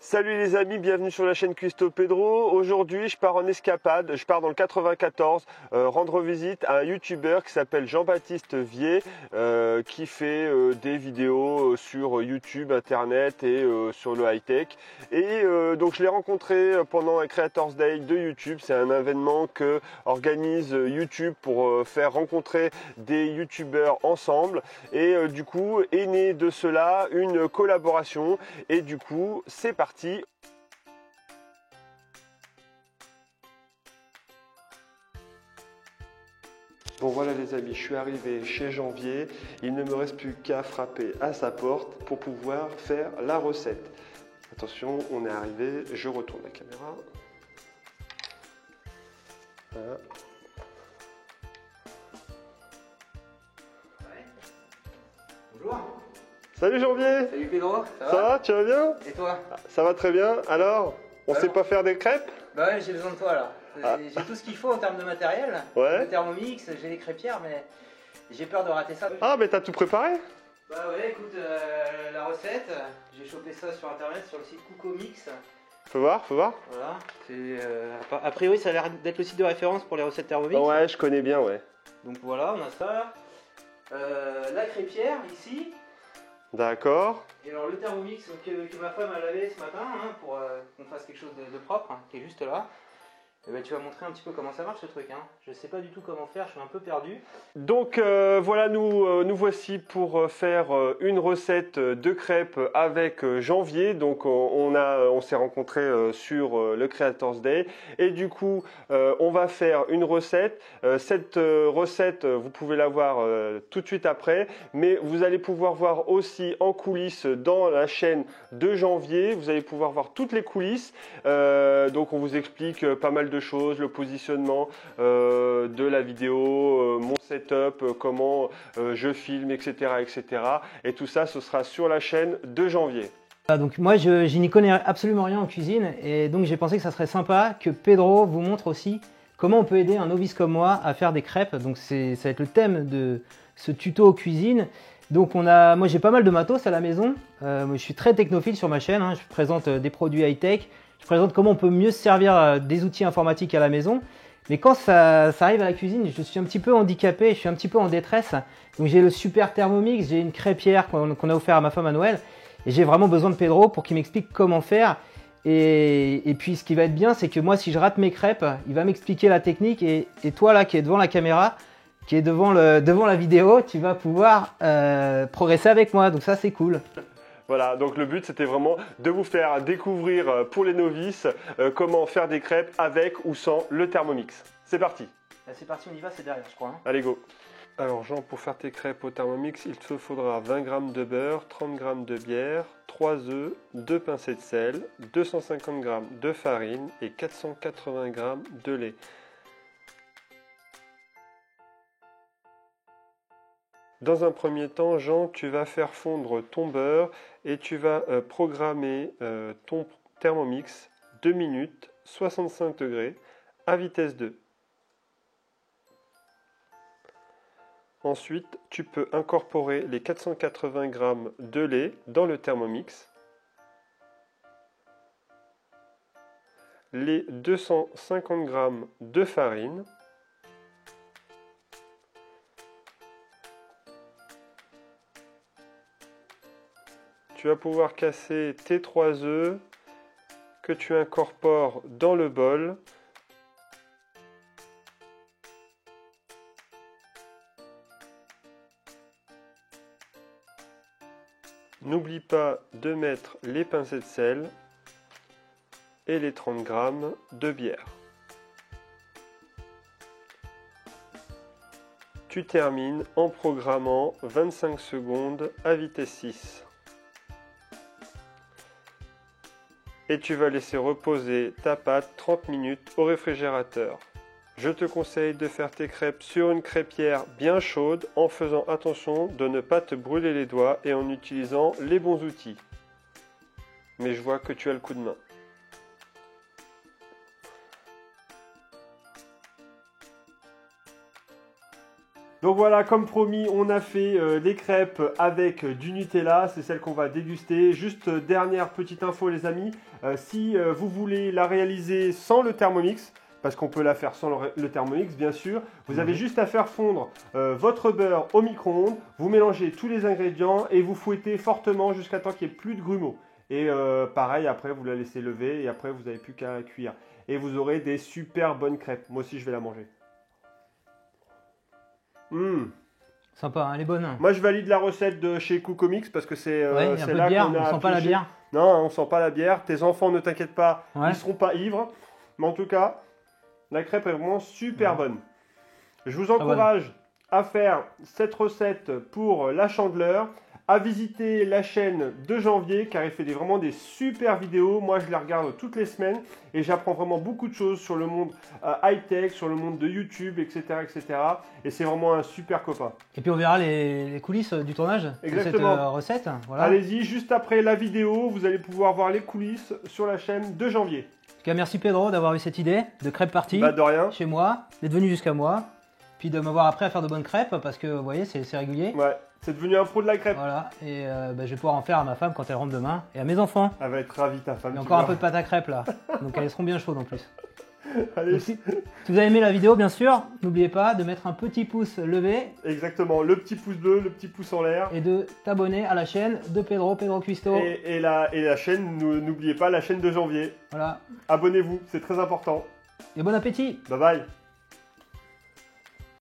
Salut les amis, bienvenue sur la chaîne Cuisto Pedro. Aujourd'hui, je pars en escapade, je pars dans le 94 rendre visite à un youtubeur qui s'appelle Jean-Baptiste Vier qui fait des vidéos sur YouTube, internet et sur le high-tech. Et donc je l'ai rencontré pendant un Creators Day de YouTube. C'est un événement que organise YouTube pour faire rencontrer des youtubeurs ensemble. Et du coup, est né de cela une collaboration. Et du coup, c'est parti. Bon voilà les amis, je suis arrivé chez Janvier. Il ne me reste plus qu'à frapper à sa porte pour pouvoir faire la recette. Attention, on est arrivé, je retourne la caméra. Voilà. Bonjour. Salut Janvier. Salut Pedro, Ça va, tu vas bien? Et toi? Ça va très bien. Alors, on sait pas faire des crêpes? Bah ouais, j'ai besoin de toi là. J'ai tout ce qu'il faut en termes de matériel. Ouais. Le Thermomix, j'ai les crêpières, mais j'ai peur de rater ça. Ah, mais t'as tout préparé? Bah ouais, écoute, la recette, j'ai chopé ça sur internet, sur le site Cookomix. Faut voir, faut voir. Voilà. A priori, ça a l'air d'être le site de référence pour les recettes Thermomix. Ouais, je connais bien, ouais. Donc voilà, on a ça. La crêpière ici. D'accord. Et alors le Thermomix que ma femme a lavé ce matin pour qu'on fasse quelque chose de propre, qui est juste là. Et ben, tu vas montrer un petit peu comment ça marche ce truc. Je sais pas du tout comment faire, je suis un peu perdu. Donc voilà, nous voici pour faire une recette de crêpes avec Janvier. Donc on s'est rencontrés sur le Creators Day et du coup on va faire une recette. Cette recette, vous pouvez la voir tout de suite après, mais vous allez pouvoir voir aussi en coulisses dans la chaîne de Janvier. Vous allez pouvoir voir toutes les coulisses. Donc on vous explique pas mal de choses, le positionnement de la vidéo, mon setup, comment je filme, etc., etc. Et tout ça, ce sera sur la chaîne de Janvier. Donc moi je n'y connais absolument rien en cuisine et donc j'ai pensé que ça serait sympa que Pedro vous montre aussi comment on peut aider un novice comme moi à faire des crêpes. Donc ça va être le thème de ce tuto cuisine. Donc moi j'ai pas mal de matos à la maison. Je suis très technophile sur ma chaîne. Je présente des produits high-tech. Je présente comment on peut mieux se servir des outils informatiques à la maison. Mais quand ça arrive à la cuisine, je suis un petit peu handicapé, je suis un petit peu en détresse. Donc j'ai le super Thermomix, j'ai une crêpière qu'on a offert à ma femme à Noël. Et j'ai vraiment besoin de Pedro pour qu'il m'explique comment faire. Et puis ce qui va être bien, c'est que moi si je rate mes crêpes, il va m'expliquer la technique. Et toi là qui est devant la caméra, qui est devant la vidéo, tu vas pouvoir progresser avec moi. Donc ça c'est cool. Voilà, donc le but c'était vraiment de vous faire découvrir pour les novices comment faire des crêpes avec ou sans le Thermomix. C'est parti. C'est parti, on y va, c'est derrière je crois. Allez go. Alors Jean, pour faire tes crêpes au Thermomix, il te faudra 20 g de beurre, 30 g de bière, 3 œufs, 2 pincées de sel, 250 g de farine et 480 g de lait. Dans un premier temps, Jean, tu vas faire fondre ton beurre et tu vas programmer ton Thermomix 2 minutes, 65 degrés, à vitesse 2. Ensuite, tu peux incorporer les 480 g de lait dans le Thermomix, les 250 g de farine, tu vas pouvoir casser tes 3 œufs que tu incorpores dans le bol. N'oublie pas de mettre les pincées de sel et les 30 g de bière. Tu termines en programmant 25 secondes à vitesse 6. Et tu vas laisser reposer ta pâte 30 minutes au réfrigérateur. Je te conseille de faire tes crêpes sur une crêpière bien chaude en faisant attention de ne pas te brûler les doigts et en utilisant les bons outils. Mais je vois que tu as le coup de main. Donc voilà, comme promis, on a fait les crêpes avec du Nutella, c'est celle qu'on va déguster. Juste dernière petite info les amis, si vous voulez la réaliser sans le Thermomix, parce qu'on peut la faire sans le Thermomix bien sûr, vous avez juste à faire fondre votre beurre au micro-ondes, vous mélangez tous les ingrédients et vous fouettez fortement jusqu'à temps qu'il n'y ait plus de grumeaux. Et pareil, après vous la laissez lever et après vous n'avez plus qu'à cuire. Et vous aurez des super bonnes crêpes. Moi aussi je vais la manger. Sympa, hein, elle est bonne. Moi je valide la recette de chez Cookomix parce que c'est Ouais, c'est là qu'on a on sent pas la pioché. bière. Non, on sent pas la bière. Tes enfants, ne t'inquiète pas, Ouais. ils seront pas ivres. Mais en tout cas, la crêpe est vraiment super bonne. Je vous encourage à faire cette recette pour la Chandeleur, à visiter la chaîne de Janvier car il fait vraiment des super vidéos. Moi je les regarde toutes les semaines et j'apprends vraiment beaucoup de choses sur le monde high-tech, sur le monde de YouTube, etc. etc. Et c'est vraiment un super copain. Et puis on verra les coulisses du tournage de cette Exactement. recette. Voilà. Allez-y, juste après la vidéo, vous allez pouvoir voir les coulisses sur la chaîne de Janvier. En tout cas, merci Pedro d'avoir eu cette idée de crêpe party Bah de rien. chez moi, d'être venu jusqu'à moi, puis de m'avoir appris à faire de bonnes crêpes parce que vous voyez, c'est régulier. Ouais, c'est devenu un pro de la crêpe. Voilà, et je vais pouvoir en faire à ma femme quand elle rentre demain et à mes enfants. Elle va être ravie ta femme. Il y a tu encore un vois. peu de pâte à crêpes là, donc elles seront bien chaudes en plus. Allez, Donc, si vous avez aimé la vidéo, bien sûr, n'oubliez pas de mettre un petit pouce levé exactement, le petit pouce bleu, le petit pouce en l'air. et de t'abonner à la chaîne de Pedro Cuisto. Et la chaîne, n'oubliez pas la chaîne de Janvier. Voilà, Abonnez-vous, c'est très important. et bon appétit! Bye bye.